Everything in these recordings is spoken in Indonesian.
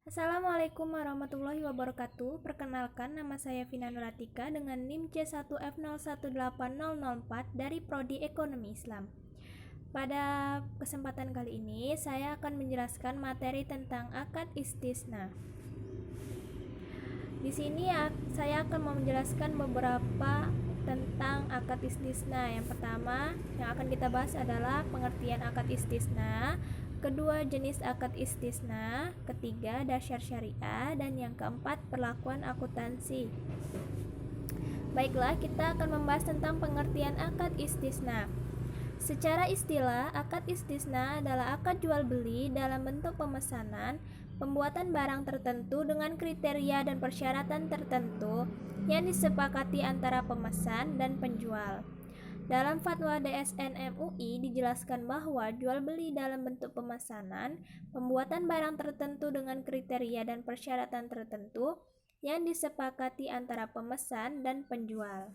Assalamualaikum warahmatullahi wabarakatuh. Perkenalkan, nama saya Vina Nuratika dengan NIM C1F018004 dari Prodi Ekonomi Islam. Pada kesempatan kali ini, saya akan menjelaskan materi tentang akad istisna. Di sini saya akan menjelaskan beberapa tentang akad istisna. Yang pertama yang akan kita bahas adalah pengertian akad istisna, kedua jenis akad istisna, ketiga dasar syariah, dan yang keempat perlakuan akuntansi. Baiklah, kita akan membahas tentang pengertian akad istisna. Secara istilah, akad istisna adalah akad jual beli dalam bentuk pemesanan, pembuatan barang tertentu dengan kriteria dan persyaratan tertentu yang disepakati antara pemesan dan penjual. Dalam fatwa DSN MUI dijelaskan bahwa jual beli dalam bentuk pemesanan, pembuatan barang tertentu dengan kriteria dan persyaratan tertentu yang disepakati antara pemesan dan penjual.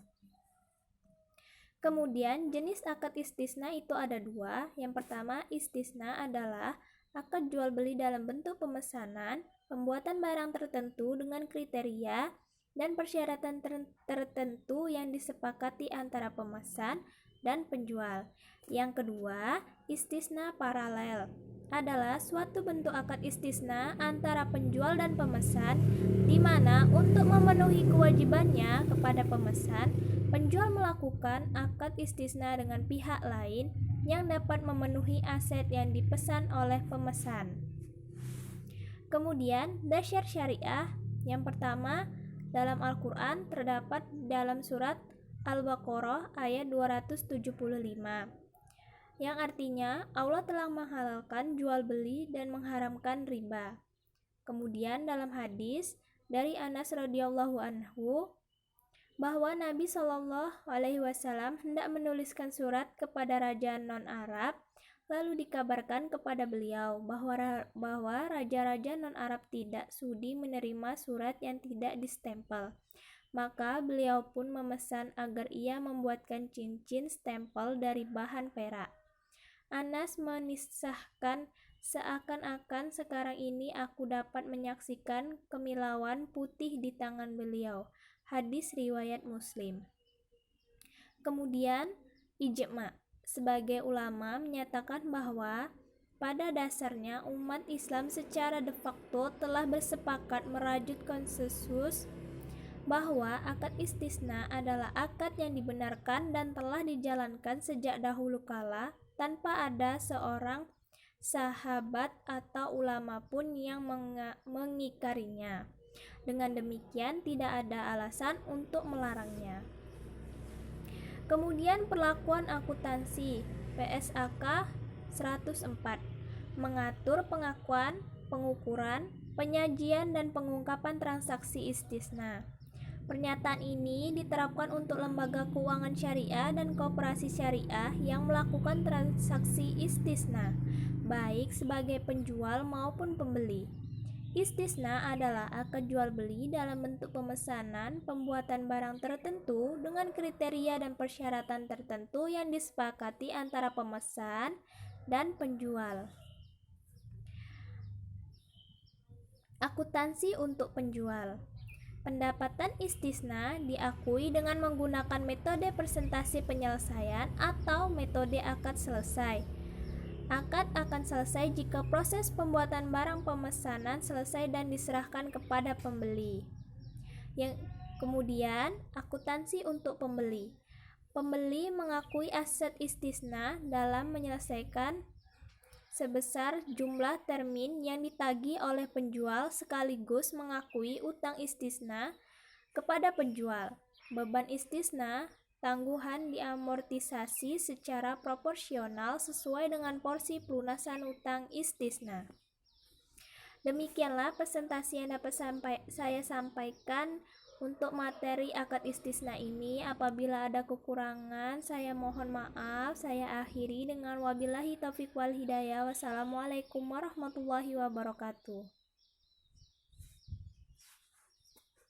Kemudian jenis akad istisna itu ada dua. Yang pertama, istisna adalah akad jual beli dalam bentuk pemesanan, pembuatan barang tertentu dengan kriteria dan persyaratan tertentu yang disepakati antara pemesan dan penjual. Yang kedua, istisna paralel adalah suatu bentuk akad istisna antara penjual dan pemesan, di mana untuk memenuhi kewajibannya kepada pemesan, penjual melakukan akad istisna dengan pihak lain yang dapat memenuhi aset yang dipesan oleh pemesan. Kemudian, dasar syariah yang pertama dalam Al-Quran terdapat dalam surat Al-Baqarah ayat 275, yang artinya Allah telah menghalalkan jual beli dan mengharamkan riba. Kemudian dalam hadis dari Anas radhiyallahu anhu bahwa Nabi Shallallahu alaihi wasallam hendak menuliskan surat kepada raja non-Arab, lalu dikabarkan kepada beliau bahwa raja-raja non-Arab tidak sudi menerima surat yang tidak distempel. Maka beliau pun memesan agar ia membuatkan cincin stempel dari bahan perak. Anas menisahkan, seakan-akan sekarang ini aku dapat menyaksikan kemilauan putih di tangan beliau. Hadis riwayat Muslim. Kemudian ijma. Sebagai ulama menyatakan bahwa pada dasarnya umat Islam secara de facto telah bersepakat merajut konsensus bahwa akad istisna adalah akad yang dibenarkan dan telah dijalankan sejak dahulu kala tanpa ada seorang sahabat atau ulama pun yang mengingkarinya. Dengan demikian tidak ada alasan untuk melarangnya. Kemudian perlakuan akuntansi PSAK 104 mengatur pengakuan, pengukuran, penyajian dan pengungkapan transaksi istisna. Pernyataan ini diterapkan untuk lembaga keuangan syariah dan koperasi syariah yang melakukan transaksi istisna, baik sebagai penjual maupun pembeli. Istisna adalah akad jual beli dalam bentuk pemesanan, pembuatan barang tertentu dengan kriteria dan persyaratan tertentu yang disepakati antara pemesan dan penjual. Akuntansi untuk penjual. Pendapatan istisna diakui dengan menggunakan metode presentasi penyelesaian atau metode akad selesai. Akad akan selesai jika proses pembuatan barang pemesanan selesai dan diserahkan kepada pembeli. Kemudian, akuntansi untuk pembeli. Pembeli mengakui aset istisna dalam menyelesaikan sebesar jumlah termin yang ditagih oleh penjual sekaligus mengakui utang istisna kepada penjual. Beban istisna, tangguhan diamortisasi secara proporsional sesuai dengan porsi pelunasan utang istisna. Demikianlah presentasi yang dapat saya sampaikan untuk materi akad istisna ini. Apabila ada kekurangan, saya mohon maaf. Saya akhiri dengan wabillahi taufiq wal hidayah. Wassalamualaikum warahmatullahi wabarakatuh.